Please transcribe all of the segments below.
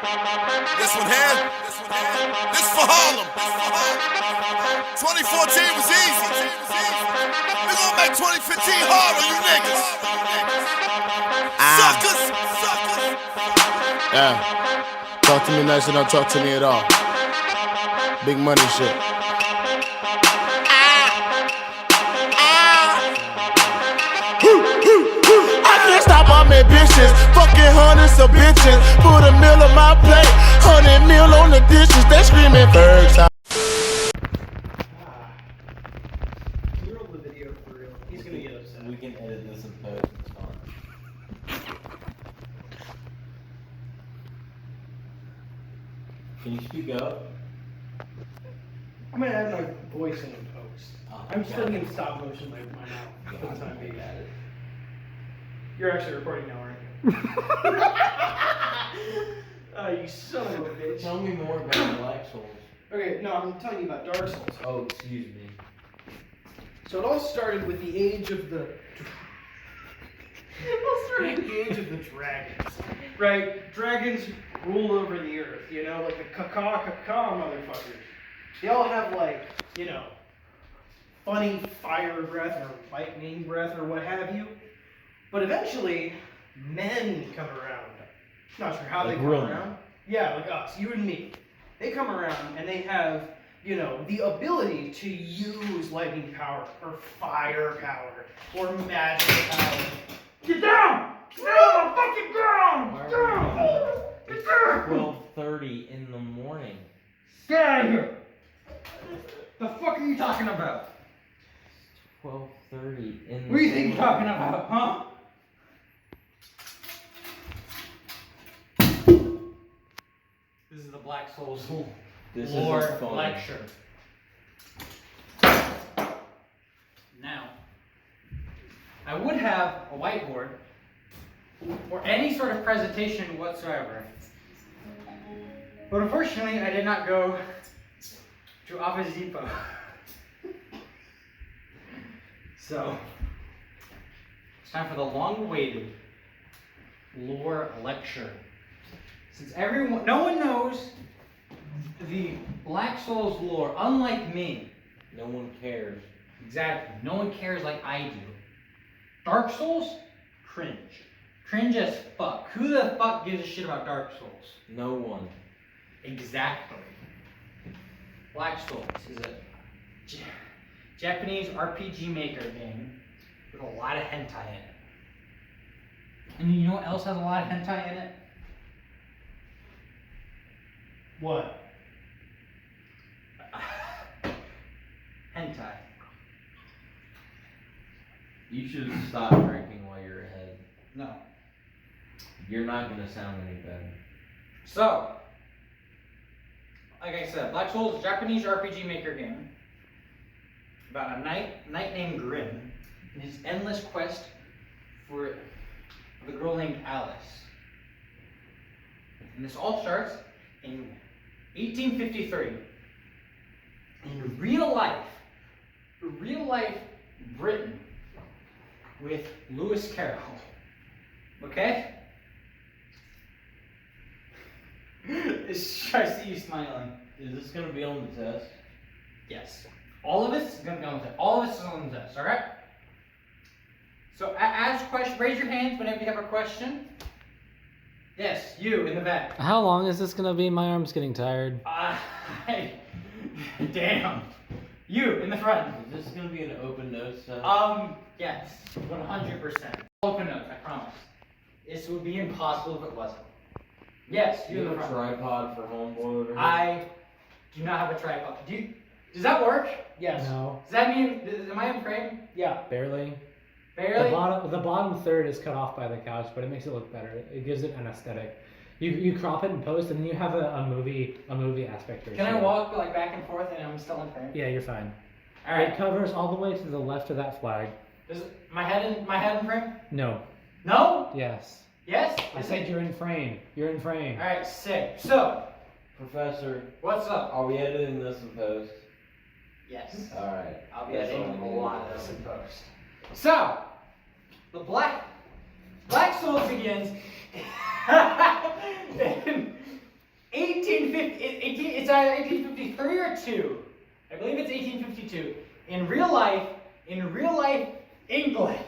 This one here. This for Harlem. 2014 was easy. We gonna make 2015 hard on you niggas. Suckers. Yeah. Talk to me nice or don't talk to me at all. Big money shit. I can't stop all my bitches, fucking hundreds of bitches. Put a meal on my plate, 100 mil on the dishes. They screaming birds. You roll the video for real. He's gonna get upset. We can edit this and post. It's fine. Can you speak up? I'm gonna add my voice in post. Oh, I'm still got in it. stop motion like my mouth for the time being. Got it. You're actually recording now, aren't you? Oh, you son of a bitch. Tell me more about Black Souls. Okay, no, I'm telling you about Dark Souls. Oh, excuse me. So it all started with the age of the. It all started with the age of the dragons, right? Dragons rule over the earth, you know, like the caca motherfuckers. They all have like, you know, funny fire breath or lightning breath or what have you. But eventually, men come around. Not sure how Like they come Grimm. around. Yeah, like us, you and me. They come around and they have, you know, the ability to use lightning power or fire power or magic power. Get down! No, fucking down! Why are Down! we- Get It's down! 12:30 in the morning. Get out of here! The fuck are you talking about? 12:30 in the What do you think you're talking about, huh? This is the Black Souls This lore isn't fun. lecture. Now, I would have a whiteboard or any sort of presentation whatsoever. But unfortunately, I did not go to Office Depot. So, it's time for the long-awaited lore lecture. Since no one knows the Black Souls lore, unlike me. No one cares. Exactly. No one cares like I do. Dark Souls? Cringe. Cringe as fuck. Who the fuck gives a shit about Dark Souls? No one. Exactly. Black Souls is a Japanese RPG maker game with a lot of hentai in it. And you know what else has a lot of hentai in it? What? Hentai. You should stop drinking while you're ahead. No. You're not gonna sound any better. So, like I said, Black Souls is a Japanese RPG maker game about a knight named Grimm and his endless quest for a girl named Alice. And this all starts in 1853 in real life Britain with Lewis Carroll. Okay? I see you smiling. Is this gonna be on the test? Yes. All of this is going to be on the test. All of this is on the test, alright? So ask questions, raise your hands whenever you have a question. Yes, you in the back. How long is this gonna be? My arm's getting tired. Damn. You in the front. Is this gonna be an open notes test? Yes, 100%. Open notes, I promise. This would be impossible if it wasn't. Yes, Do you you in the have a front. tripod for homeboy over here? I do not have a tripod. Does that work? Yes. No. Does that mean, am I in frame? Yeah. Barely. Barely? The bottom third is cut off by the couch, but it makes it look better. It gives it an aesthetic. You crop it and post, and then you have a movie aspect. Can I walk like back and forth and I'm still in frame? Yeah, you're fine. All right. It covers all the way to the left of that flag. Is my head in frame? No. No? Yes. Yes? I said you're in frame. You're in frame. All right, sick. So, Professor, what's up? are we editing this in post? Yes. Alright. I'll be That's editing all a we need. lot of this in post. So, the Black Souls begins in either 1853 or 2. I believe it's 1852. In real life England.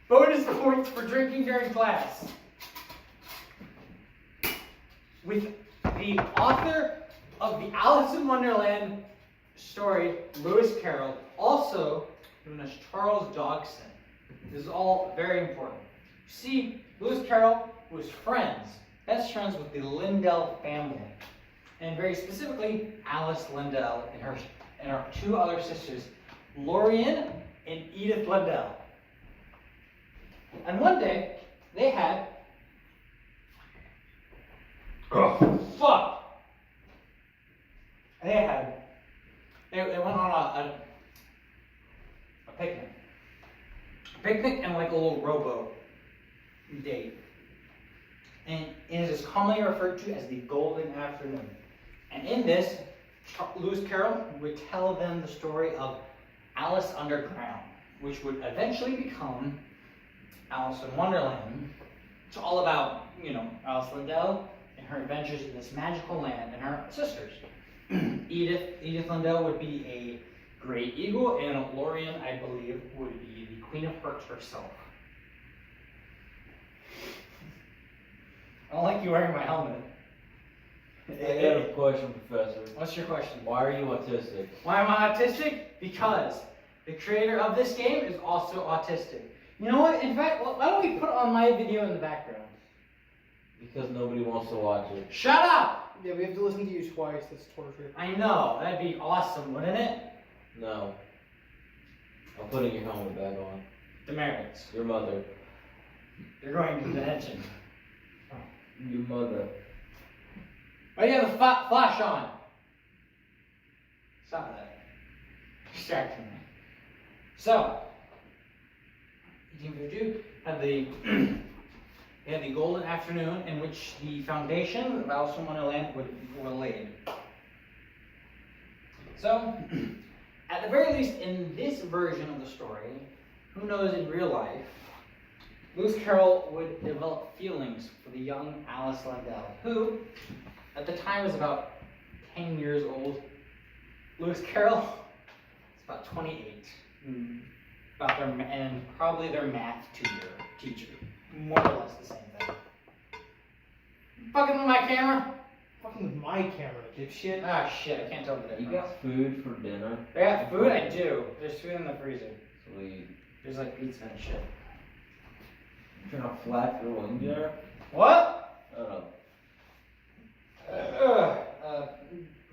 Bonus points for drinking during class. With the author of the Alice in Wonderland story, Lewis Carroll, also known as Charles Dodgson. This is all very important. See, Lewis Carroll was best friends with the Liddell family, and very specifically Alice Liddell and her two other sisters, Lorien and Edith Liddell. And one day they had they went on a picnic. A picnic and like a little rowboat date. And it is commonly referred to as the Golden Afternoon. And in this, Lewis Carroll would tell them the story of Alice Underground, which would eventually become Alice in Wonderland. It's all about, Alice Liddell and her adventures in this magical land and her sisters. Edith Liddell would be a Great Eagle, and Lorien, I believe, would be the Queen of Hearts herself. I don't like you wearing my helmet. I have a question, Professor. What's your question? Why are you autistic? Why am I autistic? Because the creator of this game is also autistic. You know what? In fact, why don't we put on my video in the background? Because nobody wants to watch it. Shut up! Yeah, we have to listen to you twice. That's torture. I know. That'd be awesome, wouldn't it? No. I'm putting your helmet back on. Demerits. Your mother. You're going to detention. Your mother. Oh yeah, the flash on. Stop that. Distracting me. So, 1852 had the Golden Afternoon in which the foundation of Alice in Wonderland were laid. So, at the very least, in this version of the story, who knows in real life, Lewis Carroll would develop feelings for the young Alice Liddell, who, at the time, was about 10 years old. Lewis Carroll is about 28. And probably their math teacher. More or less the same thing. Fucking with my camera? Fucking with my camera, dipshit. Ah, shit, I can't tell the difference. You got food for dinner? I got food? I do. There's food in the freezer. Sweet. There's like pizza and shit. You trying to flap your wing there? What? Oh.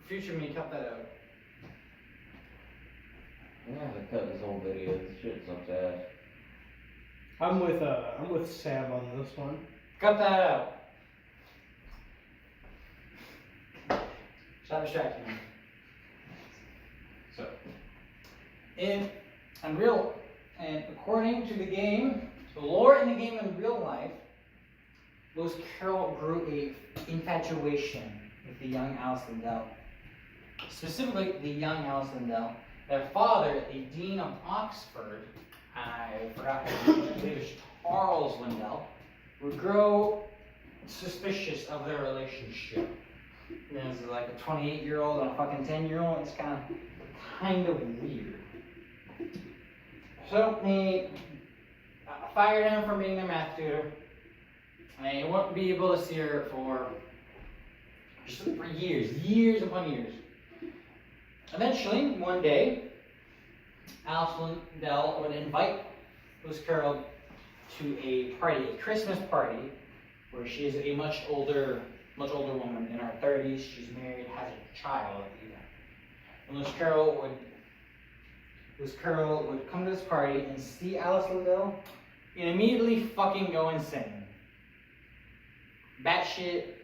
Future me, cut that out. I'm gonna have to cut this whole video. This shit's so sad. I'm with Sam on this one. Cut that out. Stop distracting me. So, and according to the game, the lore in the game in real life, Lewis Carroll grew a infatuation with the young Alice Liddell. Specifically, the young Alice Liddell. Their father, a dean of Oxford, I forgot his name, I believe it's Charles Liddell, would grow suspicious of their relationship. There's like a 28-year-old and a fucking 10-year-old. It's kind of weird. So he fired him from being their math tutor, and he wouldn't be able to see her for years upon years. Eventually, one day, Alice Liddell would invite Lewis Carroll to a Christmas party, where she is a much older woman in her 30s. She's married, has a child even. And Lewis Carroll would come to this party and see Alice Liddell and immediately fucking go insane. Batshit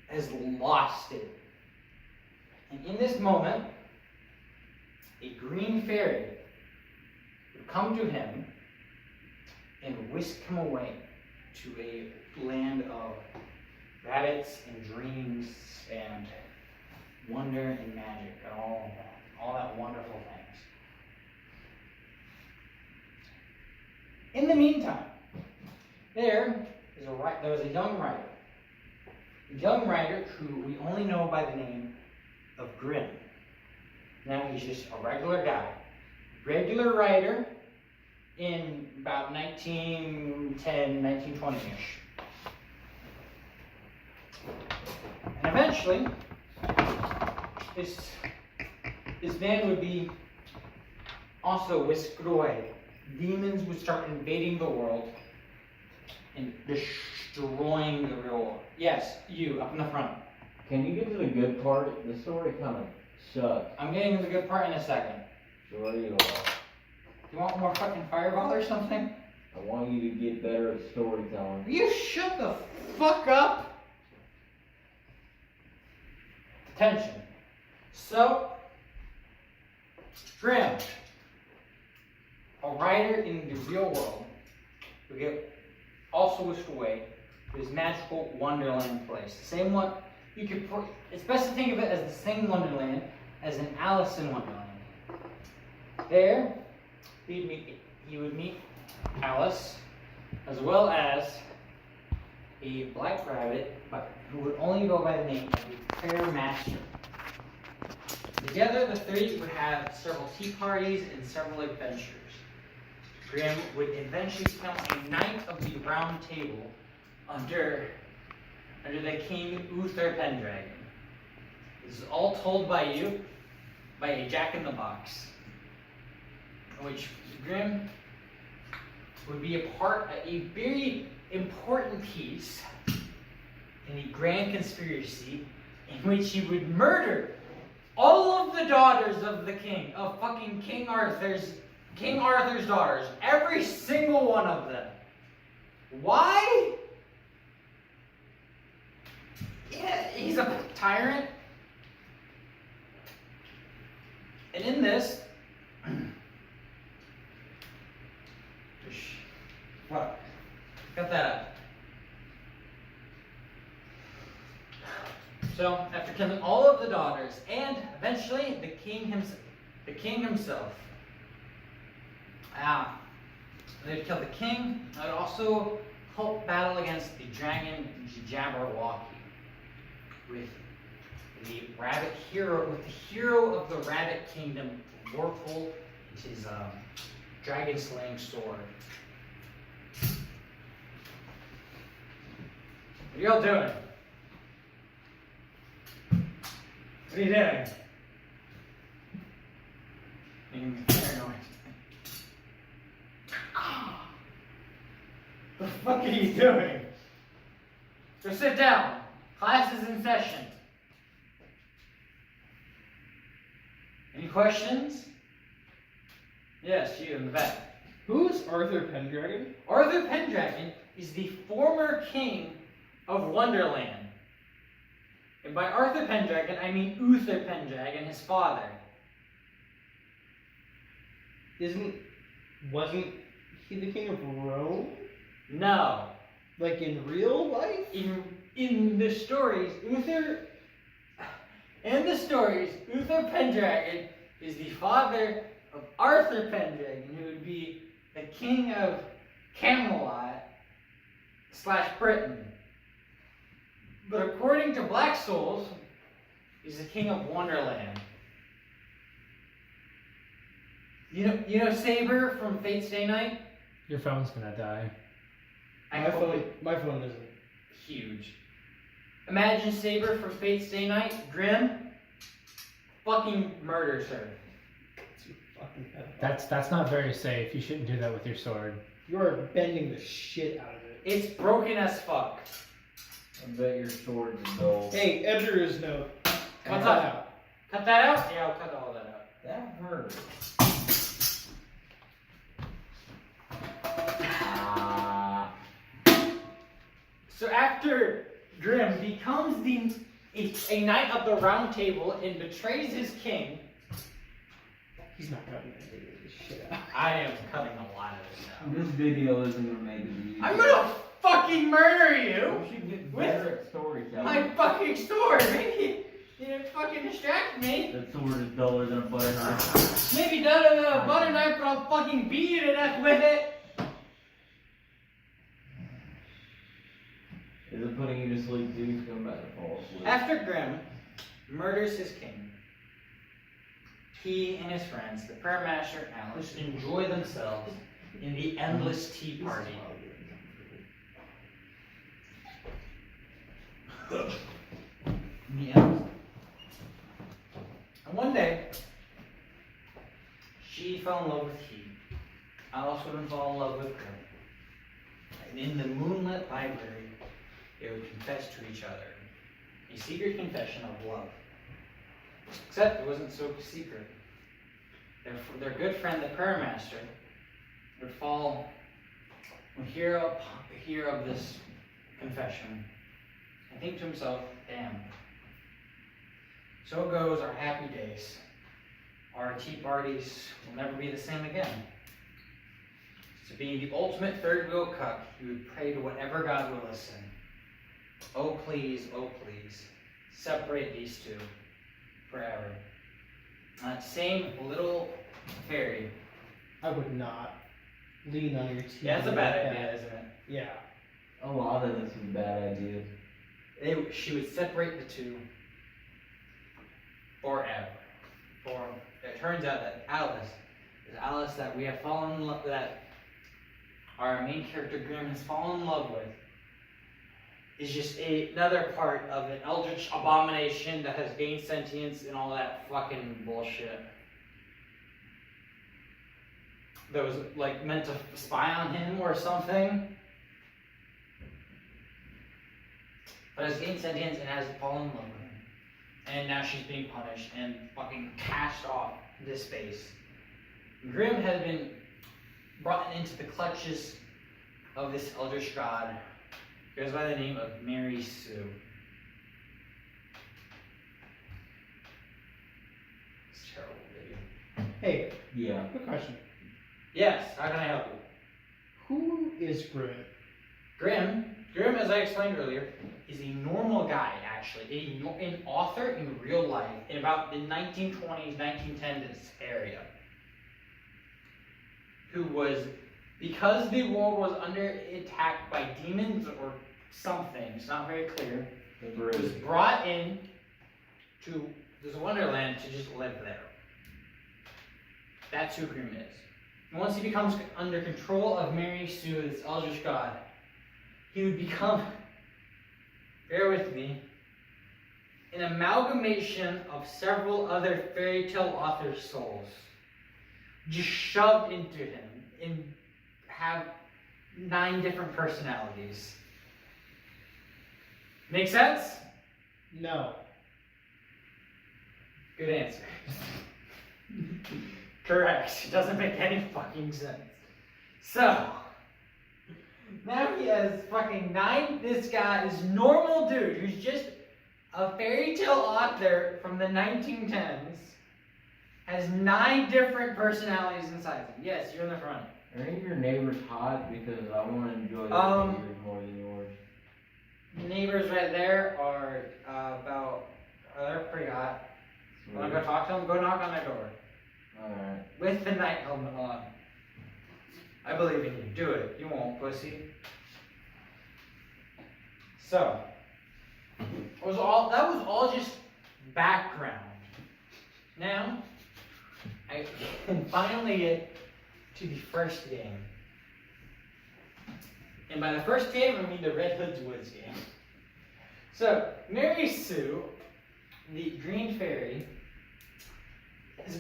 has lost it. And in this moment, a green fairy would come to him and whisk him away to a land of rabbits and dreams and wonder and magic and all that wonderful things. In the meantime, there was a young writer young writer who we only know by the name of Grimm. Now he's just a regular guy. Regular writer in about 1910, 1920-ish. And eventually, this man would be also whisked away. Demons would start invading the world and destroying the real world. Yes, you, up in the front. Can you get to the good part? The story kind of sucks. I'm getting to the good part in a second. Sure you are. You want more fucking fireball or something? I want you to get better at storytelling. Will you shut the fuck up? Attention. So, Grimm, a writer in the real world, who get also whisked away to his magical Wonderland place. The same one, you could put, it's best to think of it as the same Wonderland as in Alice in Wonderland. There, he would meet Alice, as well as a black rabbit, but who would only go by the name of the Fair Master. Together, the three would have several tea parties and several adventures. Grimm would eventually become a knight of the Round Table under the King Uther Pendragon. This is all told by you, by a Jack-in-the-Box, in which Grimm would be a very important piece in a grand conspiracy in which he would murder all of the daughters of the king, of fucking King Arthur's daughters, every single one of them. Why? Yeah, he's a tyrant. And in this, what? Cut that up. So, after killing all of the daughters, and eventually the king himself, they'd kill the king. They'd also help battle against the dragon Jabberwocky with the hero of the Rabbit Kingdom, Warple, and his dragon slaying sword. What are y'all doing? What are you doing? Being paranoid. The fuck are you doing? So sit down. Class is in session. Any questions? Yes, you in the back. Who's Arthur Pendragon? Arthur Pendragon is the former king of Wonderland. And by Arthur Pendragon, I mean Uther Pendragon, his father. Wasn't he the king of Rome? No. Like in real life? In the stories, Uther Pendragon is the father of Arthur Pendragon, who would be the king of Camelot / Britain. But according to Black Souls, he's the king of Wonderland. You know Saber from Fate's Day Night? Your phone's gonna die. My phone isn't. Huge. Imagine Saber from Fate's Day Night, Grimm, fucking murders her. That's not very safe. You shouldn't do that with your sword. You are bending the shit out of it. It's broken as fuck. I bet your sword is dull. Hey, editor's note. Cut that out. Cut that out? Yeah, I'll cut all that out. That hurt. So after Grimm becomes a knight of the Round Table and betrays his king, He's not cutting any of this shit out. I am cutting a lot of this out. This video isn't gonna make it easy. I'm gonna fucking murder you! You should get better at storytelling. My fucking sword! Maybe you didn't fucking distract me. That sword is duller than a butter knife. Maybe duller than a butter knife, but I'll fucking beat you to death with it. Is it putting you to sleep too? Come back to fall asleep. After Grimm murders his king, he and his friends, the Prayer Master and Alice, enjoy themselves in the endless tea party. And one day, she fell in love with he. Alice would fall in love with Grimm. And in the moonlit library, they would confess to each other. A secret confession of love. Except it wasn't so secret. Their good friend, the Prayer Master, would hear of this confession and think to himself, damn. So goes our happy days. Our tea parties will never be the same again. So being the ultimate third wheel cuck, he would pray to whatever God will listen. Oh please, separate these two forever. That same little fairy. I would not lean on your teeth. Yeah, that's a bad idea, isn't it? Yeah. A lot of this is bad ideas. She would separate the two forever. It turns out that Alice that we have fallen in love, that our main character Grimm has fallen in love with, is just another part of an eldritch abomination that has gained sentience and all that fucking bullshit. That was like meant to spy on him or something. But has gained sentience and has fallen in love with him. And now she's being punished and fucking cast off into space. Grimm has been brought into the clutches of this eldritch god. He goes by the name of Mary Sue. It's terrible, baby. Hey, Yeah. quick question. Yes, how can I help you? Who is Grimm? Grimm, as I explained earlier, is a normal guy, actually. An author in real life in about the 1920s, 1910s area. Who was, because the world was under attack by demons or something, it's not very clear, was brought in to this Wonderland to just live there. That's who Grimm is. And once he becomes under control of Mary Sue, this eldritch god, he would become, bear with me, an amalgamation of several other fairy tale authors' souls, just shoved into him and have 9 different personalities. Make sense? No. Good answer. Correct. It doesn't make any fucking sense. So, now he has fucking 9, this guy, this normal dude who's just a fairy tale author from the 1910s, has 9 different personalities inside him. Yes, you're in the front. Are any of your neighbors hot? Because I want to enjoy their neighbors more than yours. Neighbors right there are they're pretty hot. Want to go talk to them? Go knock on their door. Alright. With the night helmet on. I believe in you. Do it. You won't, pussy. So, that was all just background. Now, I can finally get to the first game. And by the first game, I mean the Red Hood's Woods game. So, Mary Sue, the Green Fairy, is a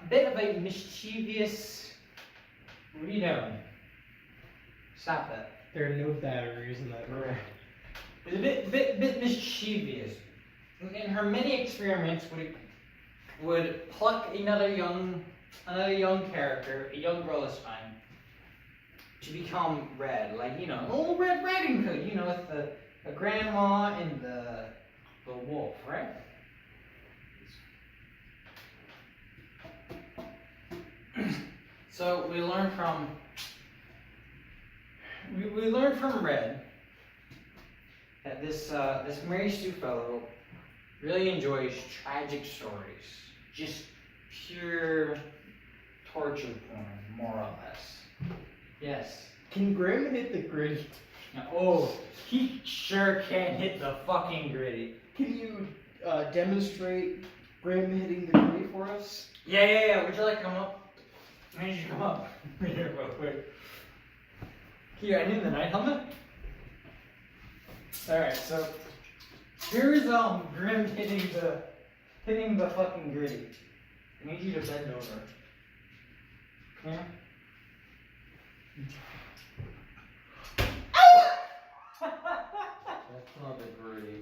bit of a mischievous, what are you doing? Stop that. There are no batteries in that room. Is a bit mischievous. In her many experiments would pluck another young character, a young girl this time, to become red, like, you know, old Red Riding Hood, you know, with the grandma and the wolf, right? So we learn from Red that this Mary Sue fellow really enjoys tragic stories, just pure torture porn, more or less. Yes. Can Grimm hit the gritty? Oh, he sure can hit the fucking gritty. Can you demonstrate Grimm hitting the gritty for us? Yeah. Would you like to come up? I need you to come up. Here, real quick. Here, I need the night helmet. Alright, so here's Grimm hitting the fucking gritty. I need you to bend over. Come here. That's not the gritty.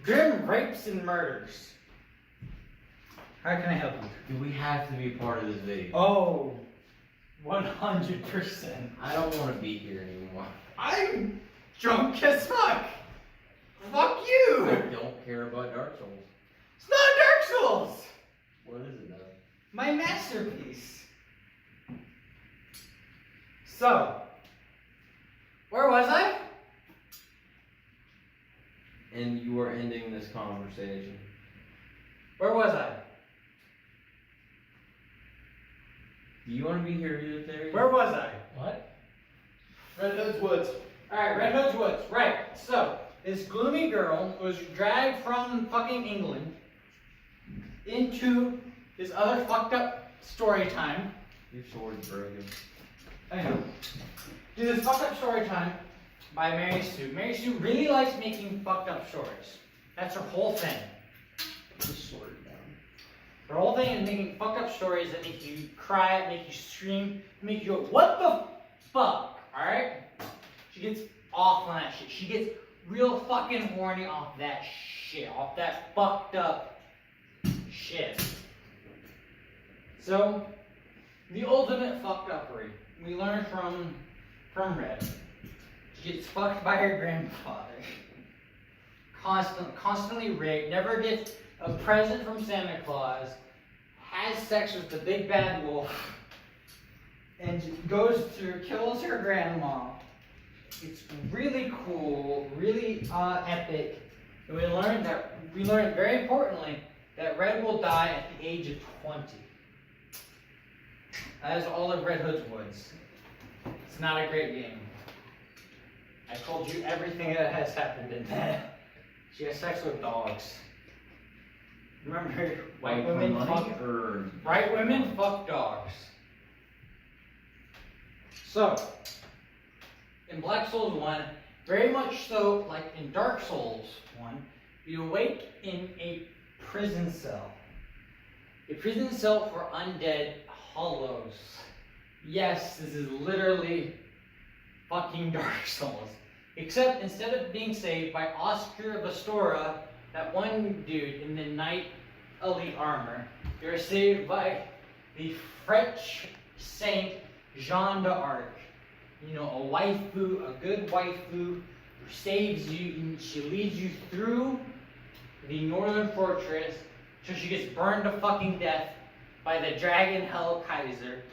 Grimm rapes and murders. How can I help you? Do we have to be part of this video? Oh, 100%. I don't want to be here anymore. I'm drunk as fuck. Fuck I you. don't care about Dark Souls. It's not Dark Souls. What is it though? My masterpiece. So, where was I? And you are ending this conversation. Where was I? Do you want to be here either, Terry? Where was I? What? Red Hood's Woods. Alright, Red Hood's Woods. Right. So, this gloomy girl was dragged from fucking England into this other fucked up story time. Your sword's broken. I know. Do this fucked up story time by Mary Sue. Mary Sue really likes making fucked up stories. That's her whole thing. Just sword down. Her whole thing is making fucked up stories that make you cry, make you scream, make you go, what the fuck? Alright? She gets off on that shit. She gets real fucking horny off that shit. Off that fucked up shit. So, the ultimate fucked uppery. We learn from Red. She gets fucked by her grandfather. Constantly raped, never gets a present from Santa Claus, has sex with the big bad wolf, and kills her grandma. It's really cool, really epic. And we learned very importantly that Red will die at the age of 20. That is all of Red Hood's Woods. It's not a great game. I told you everything that has happened in that. She has sex with dogs. Remember, white women fuck dogs. So, in Black Souls 1, very much so like in Dark Souls 1, you awake in a prison cell. A prison cell for undead hollows. Yes, this is literally fucking Dark Souls. Except instead of being saved by Oscar Bastora, that one dude in the knight elite armor, you're saved by the French saint Jeanne d'Arc. You know, a waifu, a good waifu, who saves you and she leads you through the northern fortress till she gets burned to fucking death by the dragon Hell Kaiser,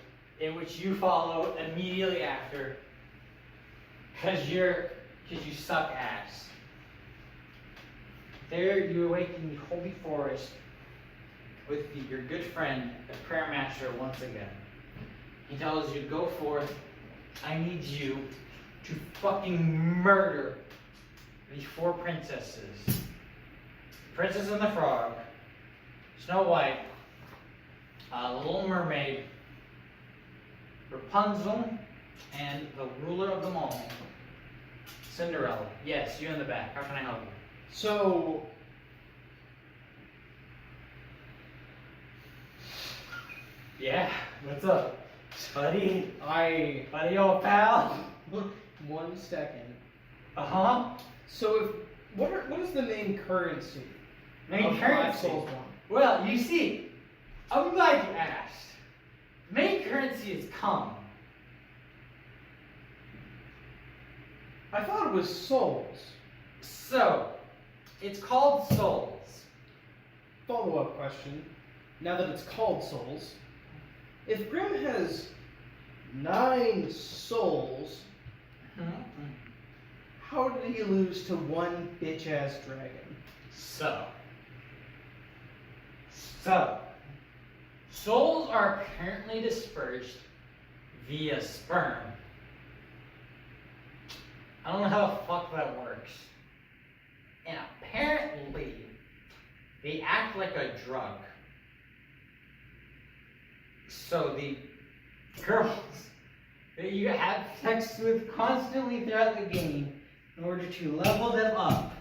in which you follow immediately after, because you suck ass. There you awaken the holy forest with your good friend, the prayer master, once again. He tells you, go forth, I need you to fucking murder the 4 princesses. Princess and the Frog, Snow White, the Little Mermaid, Rapunzel, and the ruler of them all, Cinderella. Yes, you in the back. How can I help you? So, Yeah, what's up? Buddy, I buddy, old pal. 1 second. Uh-huh. So, what is the main currency Main of Black currency. Souls 1? Well, you see, I'm glad you asked. Main currency is cum. I thought it was souls. So, it's called souls. Follow-up question. Now that it's called souls, if Grimm has 9 souls, how did he lose to one bitch-ass dragon? So, souls are apparently dispersed via sperm. I don't know how the fuck that works. And apparently, they act like a drug. So the girls that you have sex with constantly throughout the game in order to level them up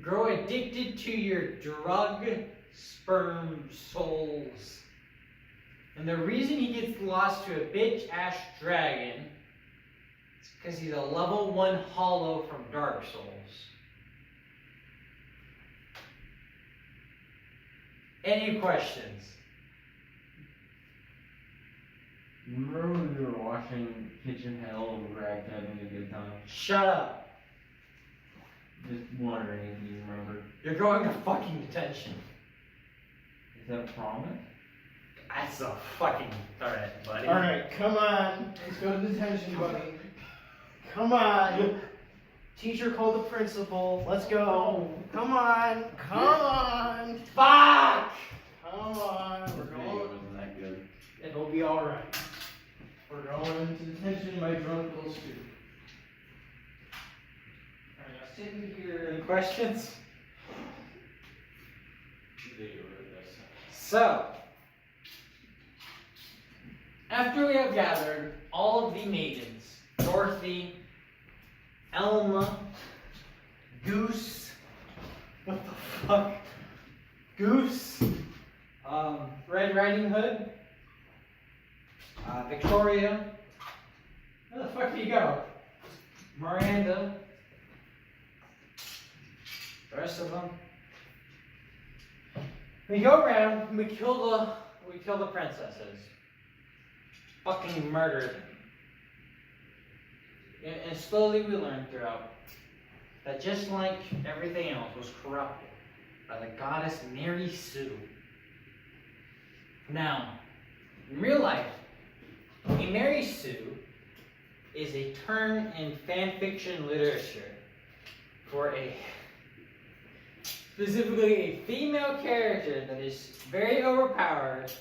grow addicted to your drug sperm souls. And the reason he gets lost to a bitch-ass dragon is because he's a level 1 hollow from Dark Souls. Any questions? Remember when we were watching Kitchen Hell and Greg having a good time? Shut up. Just wondering if you remember. You're going to fucking detention. Is that a promise? That's a fucking... Alright, buddy. Alright, come on. Let's go to detention, buddy. Come on. Teacher called the principal. Let's go. Come on. Come on. Fuck! Come on. We're It going. wasn't that good. It'll be alright. We're going to detention, my drunk little student. Alright, now sit in here. Any questions? So, after we have gathered all of the maidens, Dorothy, Elma, Goose, what the fuck? Goose, Red Riding Hood, Victoria, where the fuck do you go? Miranda, the rest of them. We go around and we kill the princesses. Fucking murder them. And slowly we learn throughout that just like everything else was corrupted by the goddess Mary Sue. Now, in real life, a Mary Sue is a term in fanfiction literature for specifically a female character that is very overpowered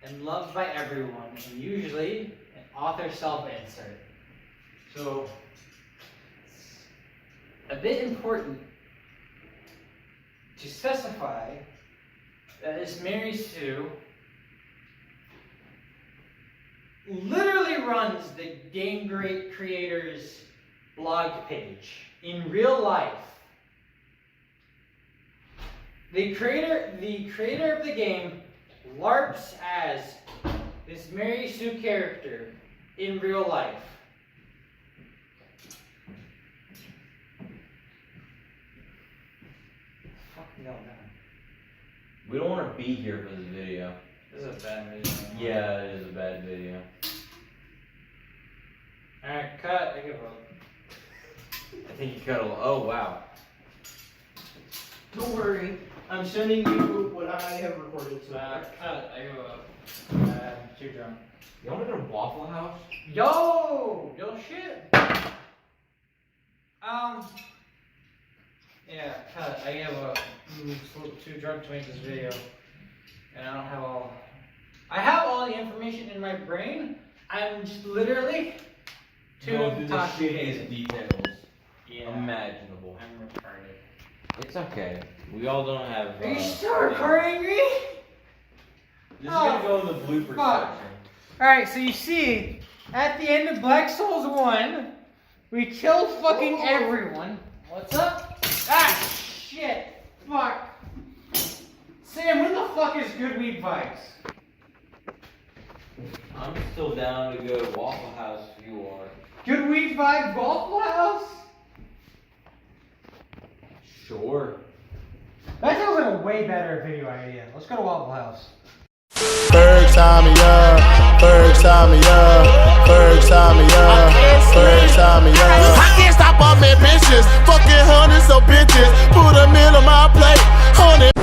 and loved by everyone, and usually an author self-insert. So, it's a bit important to specify that this Mary Sue literally runs the Game Great Creators blog page in real life. The creator of the game LARPs as this Mary Sue character in real life. Fuck no, man. We don't want to be here for this video. This is a bad video. Yeah, it is a bad video. Alright, cut. I give up. I think you cut a. Oh wow. Don't worry. I'm sending you what I have recorded. So Cut. I give up. I'm too drunk. You want to go to Waffle House? Yo shit. Yeah, cut. I give up. I'm too drunk to make this video, and I don't have all. I have all the information in my brain. I'm just literally too The toxicated. shittiest details Yeah. imaginable. I'm retarded. It's okay. We all don't have. Are you still recording me? This is gonna go in the blooper fuck. section. Alright, so you see, at the end of Black Souls 1, we killed fucking everyone. What's up? Ah, shit. Fuck. Sam, when the fuck is Good Weed Vibes? I'm still down to go to Waffle House if you are. Good Weed Vibes Waffle House? Sure. That sounds like a way better video idea. Let's go to Waffle House. First time of year, first time of year, first time of year, first time of year. I can't stop all my bitches, fucking hundreds of bitches, put a meal on my plate, 100